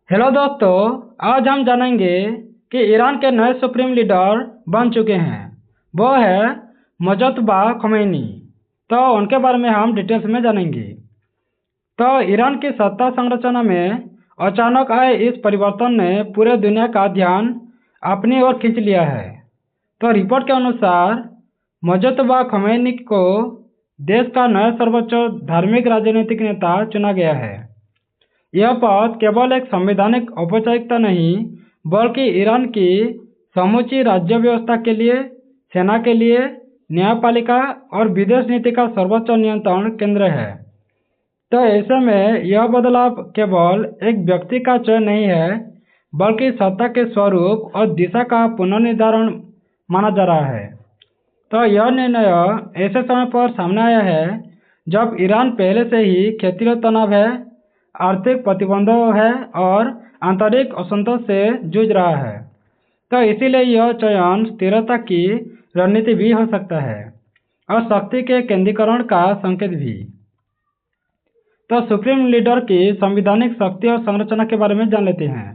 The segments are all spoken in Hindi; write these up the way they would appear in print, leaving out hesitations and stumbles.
हेलो दोस्तों, आज हम जानेंगे कि ईरान के नए सुप्रीम लीडर बन चुके हैं। वो है मुजतबा खमैनी। तो उनके बारे में हम डिटेल्स में जानेंगे। तो ईरान की सत्ता संरचना में अचानक आए इस परिवर्तन ने पूरे दुनिया का ध्यान अपनी ओर खींच लिया है। तो रिपोर्ट के अनुसार मुजतबा खमैनी को देश का नया सर्वोच्च धार्मिक राजनीतिक नेता चुना गया है। यह पद केवल एक संवैधानिक औपचारिकता नहीं, बल्कि ईरान की समूची राज्य व्यवस्था के लिए, सेना के लिए, न्यायपालिका और विदेश नीति का सर्वोच्च नियंत्रण केंद्र है। तो ऐसे में यह बदलाव केवल एक व्यक्ति का चयन नहीं है, बल्कि सत्ता के स्वरूप और दिशा का पुनर्निर्धारण माना जा रहा है। तो यह निर्णय ऐसे समय पर सामने आया है जब ईरान पहले से ही क्षेत्रीय तनाव है, आर्थिक प्रतिबंधों है और आंतरिक असंतोष से जूझ रहा है। तो इसीलिए यह चयन स्थिरता की रणनीति भी हो सकता है और शक्ति के केंद्रीकरण का संकेत भी। तो सुप्रीम लीडर की संवैधानिक शक्ति और संरचना के बारे में जान लेते हैं।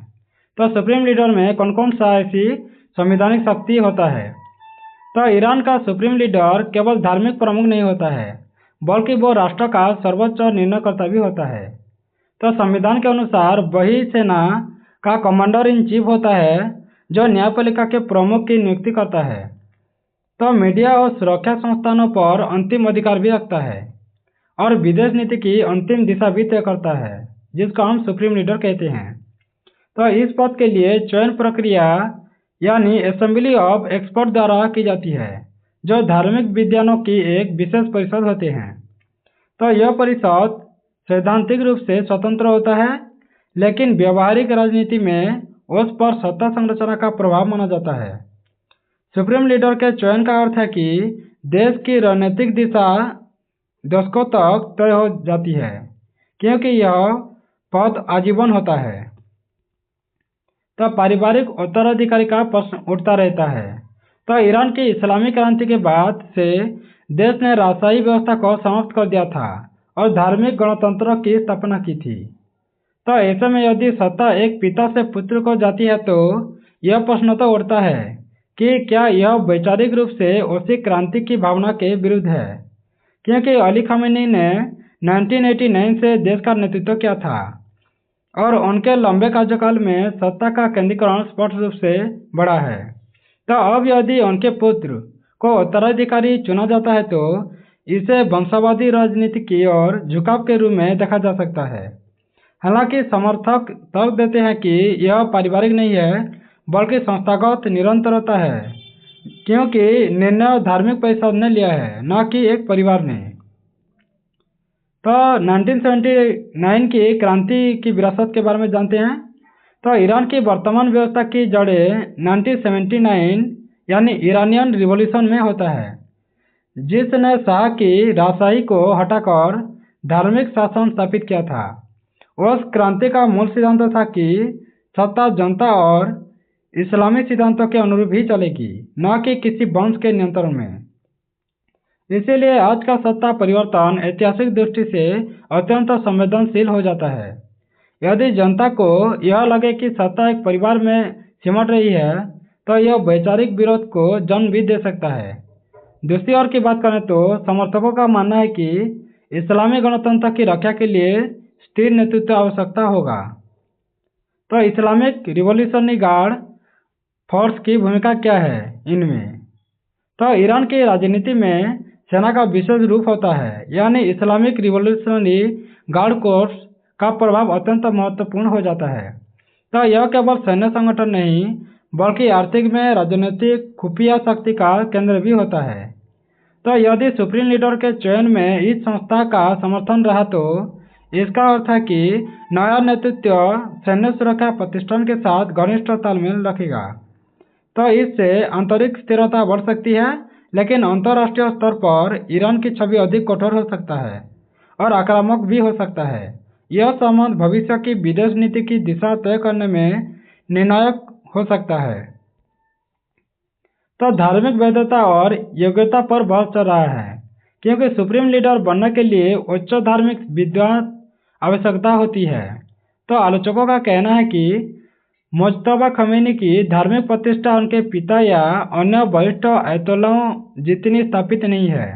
तो सुप्रीम लीडर में कौन कौन सा ऐसी संवैधानिक शक्ति होता है। तो ईरान का सुप्रीम लीडर केवल धार्मिक प्रमुख नहीं होता है, बल्कि वो राष्ट्र का सर्वोच्च निर्णयकर्ता भी होता है। तो संविधान के अनुसार वही सेना का कमांडर इन चीफ होता है जो न्यायपालिका के प्रमुख की नियुक्ति करता है। तो मीडिया और सुरक्षा संस्थानों पर अंतिम अधिकार भी रखता है और विदेश नीति की अंतिम दिशा भी तय करता है, जिसको हम सुप्रीम लीडर कहते हैं। तो इस पद के लिए चयन प्रक्रिया यानी असेंबली ऑफ एक्सपर्ट द्वारा की जाती है, जो धार्मिक विद्वानों की एक विशेष परिषद होते हैं। तो यह परिषद सैद्धांतिक रूप से स्वतंत्र होता है, लेकिन व्यवहारिक राजनीति में उस पर सत्ता संरचना का प्रभाव माना जाता है। सुप्रीम लीडर के चयन का अर्थ है कि देश की रणनीतिक दिशा दशकों तक तय हो जाती है, क्योंकि यह पद आजीवन होता है। तो पारिवारिक उत्तराधिकारी का प्रश्न उठता रहता है। तो ईरान की इस्लामी क्रांति के बाद से देश ने राजशाही व्यवस्था को समाप्त कर दिया था और धार्मिक गणतंत्र की स्थापना की थी। तो ऐसे में यदि सत्ता एक पिता से पुत्र को जाती है, तो यह प्रश्न तो उठता है कि क्या यह वैचारिक रूप से उसी क्रांति की भावना के विरुद्ध है, क्योंकि अली खामेनी ने 1989 से देश का नेतृत्व किया था और उनके लंबे कार्यकाल में सत्ता का केंद्रीकरण स्पष्ट रूप से बढ़ा है। तो अब यदि उनके पुत्र को उत्तराधिकारी चुना जाता है, तो इसे वंशवादी राजनीति की ओर झुकाव के रूप में देखा जा सकता है। हालांकि समर्थक तर्क देते हैं कि यह पारिवारिक नहीं है, बल्कि संस्थागत निरंतरता है, क्योंकि निर्णय धार्मिक परिषद ने लिया है, न कि एक परिवार ने। तो 1979 की क्रांति की विरासत के बारे में जानते हैं। तो ईरान की वर्तमान व्यवस्था की जड़ें 1979 यानी ईरानियन रिवॉल्यूशन में होता है, जिसने शाह की राजशाही को हटाकर धार्मिक शासन स्थापित किया था। उस क्रांति का मूल सिद्धांत था कि सत्ता जनता और इस्लामी सिद्धांतों के अनुरूप ही चलेगी, न कि किसी वंश के नियंत्रण में। इसीलिए आज का सत्ता परिवर्तन ऐतिहासिक दृष्टि से अत्यंत संवेदनशील हो जाता है। यदि जनता को यह लगे कि सत्ता एक परिवार में सिमट रही है, तो यह वैचारिक विरोध को जन्म भी दे सकता है। दूसरी ओर की बात करें तो समर्थकों का मानना है कि इस्लामी गणतंत्र की रक्षा के लिए स्थिर नेतृत्व आवश्यकता होगा। तो इस्लामिक रिवॉल्यूशनरी गार्ड फोर्स की भूमिका क्या है इनमें। तो ईरान की राजनीति में सेना का विशेष रूप होता है, यानी इस्लामिक रिवॉल्यूशनरी गार्ड कोर्स का प्रभाव अत्यंत महत्वपूर्ण हो जाता है। तो यह केवल सैन्य संगठन नहीं, बल्कि आर्थिक में राजनीतिक खुफिया शक्ति का केंद्र भी होता है। तो यदि सुप्रीम लीडर के चयन में इस संस्था का समर्थन रहा, तो इसका अर्थ है कि नया नेतृत्व सैन्य सुरक्षा प्रतिष्ठान के साथ घनिष्ठ तालमेल रखेगा। तो इससे आंतरिक स्थिरता बढ़ सकती है, लेकिन अंतर्राष्ट्रीय स्तर पर ईरान की छवि अधिक कठोर हो सकता है और आक्रामक भी हो सकता है। यह संबंध भविष्य की विदेश नीति की दिशा तय करने में निर्णायक हो सकता है। तो धार्मिक वैधता और योग्यता पर बहस चल रहा है, क्योंकि सुप्रीम लीडर बनने के लिए उच्च धार्मिक विद्वान आवश्यकता होती है। तो आलोचकों का कहना है कि मुज्तबा खमीनी की धार्मिक प्रतिष्ठा उनके पिता या अन्य वरिष्ठ आयतोल्लाओं जितनी स्थापित नहीं है।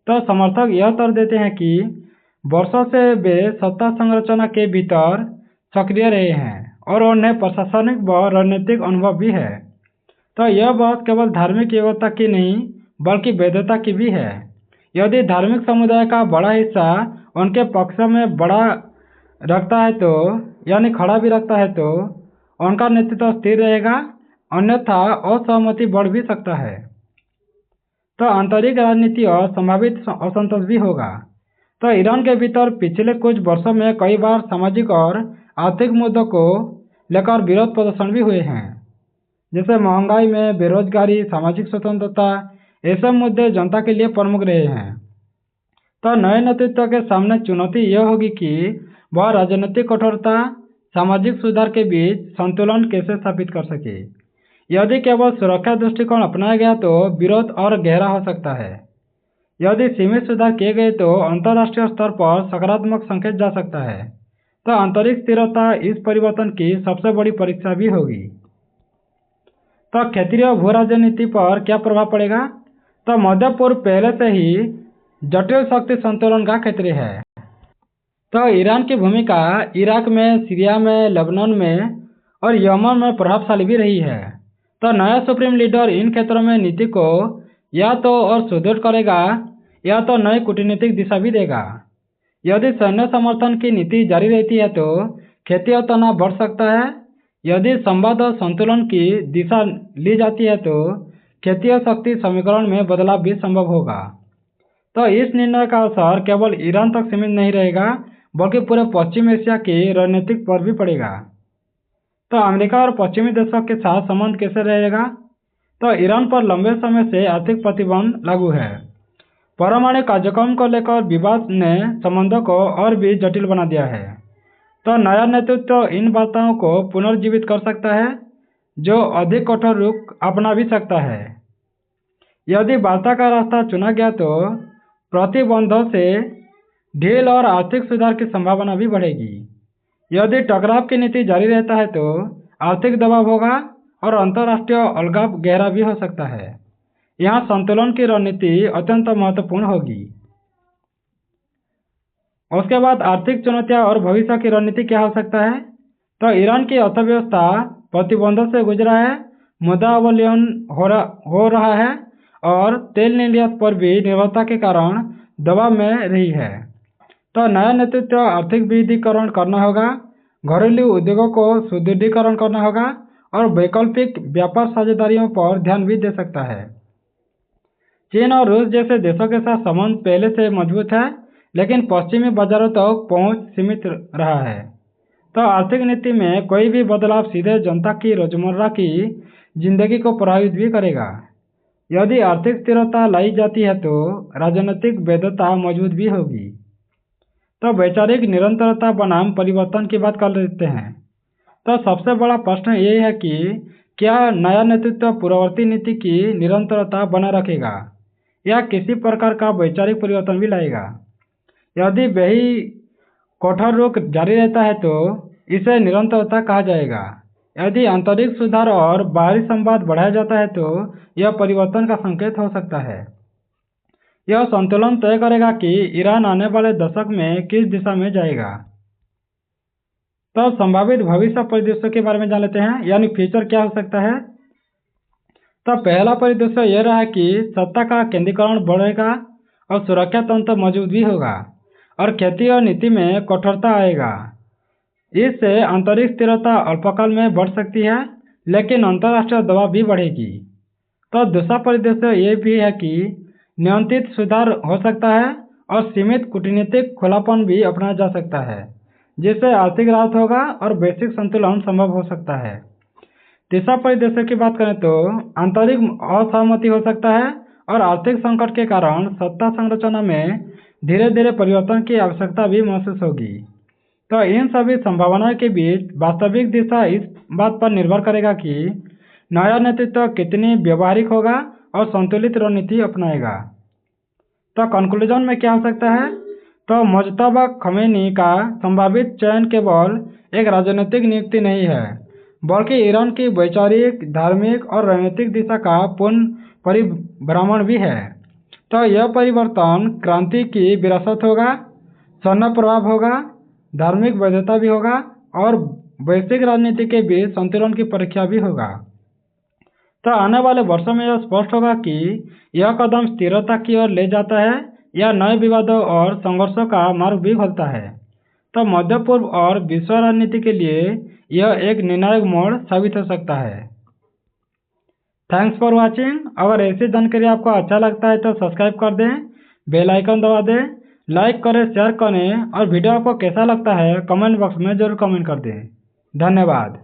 तो समर्थक यह तर्क देते हैं कि वर्षों से वे सत्ता संरचना के भीतर सक्रिय रहे हैं और उन्हें प्रशासनिक व रणनीतिक अनुभव भी है। तो यह बात केवल धार्मिक योग्यता की नहीं बल्कि वैधता की भी है। यदि धार्मिक समुदाय का बड़ा हिस्सा उनके पक्ष में बड़ा रखता है तो यानी खड़ा भी रखता है तो उनका नेतृत्व स्थिर रहेगा, अन्यथा असहमति बढ़ भी सकता है। तो आंतरिक राजनीति और संभावित असंतोष भी होगा। तो ईरान के भीतर पिछले कुछ वर्षों में कई बार सामाजिक और आर्थिक मुद्दों को लेकर विरोध प्रदर्शन भी हुए हैं, जैसे महंगाई में बेरोजगारी, सामाजिक स्वतंत्रता, ऐसे मुद्दे जनता के लिए प्रमुख रहे हैं। तो नए नेतृत्व के सामने चुनौती यह होगी कि वह राजनीतिक कठोरता, सामाजिक सुधार के बीच संतुलन कैसे स्थापित कर सके। यदि केवल सुरक्षा दृष्टिकोण अपनाया गया तो विरोध और गहरा हो सकता है। यदि सीमित सुधार किए गए तो अंतर्राष्ट्रीय स्तर पर सकारात्मक संकेत जा सकता है। तो आंतरिक स्थिरता इस परिवर्तन की सबसे बड़ी परीक्षा भी होगी। तो क्षेत्रीय भू राजनीति पर क्या प्रभाव पड़ेगा? तो मध्य पूर्व पहले से ही जटिल शक्ति संतुलन का क्षेत्र है। तो ईरान की भूमिका इराक में, सीरिया में, लेबनान में और यमन में प्रभावशाली भी रही है। तो नया सुप्रीम लीडर इन क्षेत्रों में नीति को या तो और सुदृढ़ करेगा या तो नई कूटनीतिक दिशा भी देगा। यदि सैन्य समर्थन की नीति जारी रहती है तो क्षेत्रीय तनाव बढ़ सकता है। यदि संवाद और संतुलन की दिशा ली जाती है तो क्षेत्रीय शक्ति समीकरण में बदलाव भी संभव होगा। तो इस निर्णय का असर केवल ईरान तक सीमित नहीं रहेगा बल्कि पूरे पश्चिम एशिया की रणनीति पर भी पड़ेगा। तो अमेरिका और पश्चिमी देशों के साथ संबंध कैसे रहेगा? तो ईरान पर लंबे समय से आर्थिक प्रतिबंध लागू है। परमाणु कार्यक्रम को लेकर विवाद ने संबंधों को और भी जटिल बना दिया है। तो नया नेतृत्व इन वार्ताओं को पुनर्जीवित कर सकता है, जो अधिक कठोर रुख अपना भी सकता है। यदि वार्ता का रास्ता चुना गया तो प्रतिबंधों से ढील और आर्थिक सुधार की संभावना भी बढ़ेगी। यदि टकराव की नीति जारी रहता है तो आर्थिक दबाव होगा और अंतर्राष्ट्रीय अलगाव गहरा भी हो सकता है। यहाँ संतुलन की रणनीति अत्यंत महत्वपूर्ण होगी। उसके बाद आर्थिक चुनौतियाँ और भविष्य की रणनीति क्या हो सकता है? तो ईरान की अर्थव्यवस्था प्रतिबंधों से गुजरा है, मुद्रा अवलयन हो रहा है और तेल निर्यात पर भी निर्भरता के कारण दबाव में रही है। तो नया नेतृत्व आर्थिक विविधीकरण करना होगा, घरेलू उद्योगों को सुदृढ़ीकरण करना होगा और वैकल्पिक व्यापार साझेदारियों पर ध्यान भी दे सकता है। चीन और रूस जैसे देशों के साथ संबंध पहले से मजबूत है, लेकिन पश्चिमी बाजारों तक पहुंच सीमित रहा है। तो आर्थिक नीति में कोई भी बदलाव सीधे जनता की रोजमर्रा की जिंदगी को प्रभावित भी करेगा। यदि आर्थिक स्थिरता लाई जाती है तो राजनीतिक वैधता मजबूत भी होगी। तो वैचारिक निरंतरता बनाम परिवर्तन की बात कर लेते हैं। तो सबसे बड़ा प्रश्न ये है कि क्या नया नेतृत्व पूर्ववर्ती नीति की निरंतरता बनाए रखेगा या किसी प्रकार का वैचारिक परिवर्तन भी लाएगा। यदि वही कठोर रुख जारी रहता है तो इसे निरंतरता कहा जाएगा। यदि आंतरिक सुधार और बाहरी संवाद बढ़ाया जाता है तो यह परिवर्तन का संकेत हो सकता है। यह संतुलन तय करेगा कि ईरान आने वाले दशक में किस दिशा में जाएगा। तो संभावित भविष्य परिदृश्यों के बारे में जान लेते हैं, यानी फ्यूचर क्या हो सकता है। तो पहला परिदृश्य यह रहा कि सत्ता का केंद्रीकरण बढ़ेगा और सुरक्षा तंत्र मजबूत भी होगा और क्षेत्रीय नीति में कठोरता आएगा। इससे आंतरिक स्थिरता अल्पकाल में बढ़ सकती है, लेकिन अंतर्राष्ट्रीय दबाव भी बढ़ेगी। तो दूसरा परिदृश्य ये भी है कि नियंत्रित सुधार हो सकता है और सीमित कूटनीतिक खुलापन भी अपनाया जा सकता है, जिससे आर्थिक राहत होगा और वैश्विक संतुलन संभव हो सकता है। तीसरा परिदृश्य की बात करें तो आंतरिक असहमति हो सकता है और आर्थिक संकट के कारण सत्ता संरचना में धीरे धीरे परिवर्तन की आवश्यकता भी महसूस होगी। तो इन सभी संभावनाओं के बीच वास्तविक दिशा इस बात पर निर्भर करेगा कि नया नेतृत्व कितनी व्यवहारिक होगा और संतुलित रणनीति अपनाएगा। तो कंक्लूजन में क्या हो सकता है? तो मुज्तबा खमैनी का संभावित चयन केवल एक राजनीतिक नियुक्ति नहीं है, बल्कि ईरान की वैचारिक, धार्मिक और रणनीतिक दिशा का पूर्ण परिभ्रमण भी है। तो यह परिवर्तन क्रांति की विरासत होगा, सैन्य प्रभाव होगा, धार्मिक वैधता भी होगा और वैश्विक राजनीति के बीच संतुलन की परीक्षा भी होगा। तो आने वाले वर्षों में यह स्पष्ट होगा कि यह कदम स्थिरता की ओर ले जाता है या नए विवादों और संघर्षों का मार्ग भी खोलता है। तो मध्य पूर्व और विश्व राजनीति के लिए यह एक निर्णायक मोड़ साबित हो सकता है। Thanks for watching. अगर ऐसी जानकारी आपको अच्छा लगता है तो सब्सक्राइब कर दें, बेल आइकन दबा दें, लाइक करें, शेयर करें और वीडियो आपको कैसा लगता है कमेंट बॉक्स में जरूर कमेंट कर दें। धन्यवाद।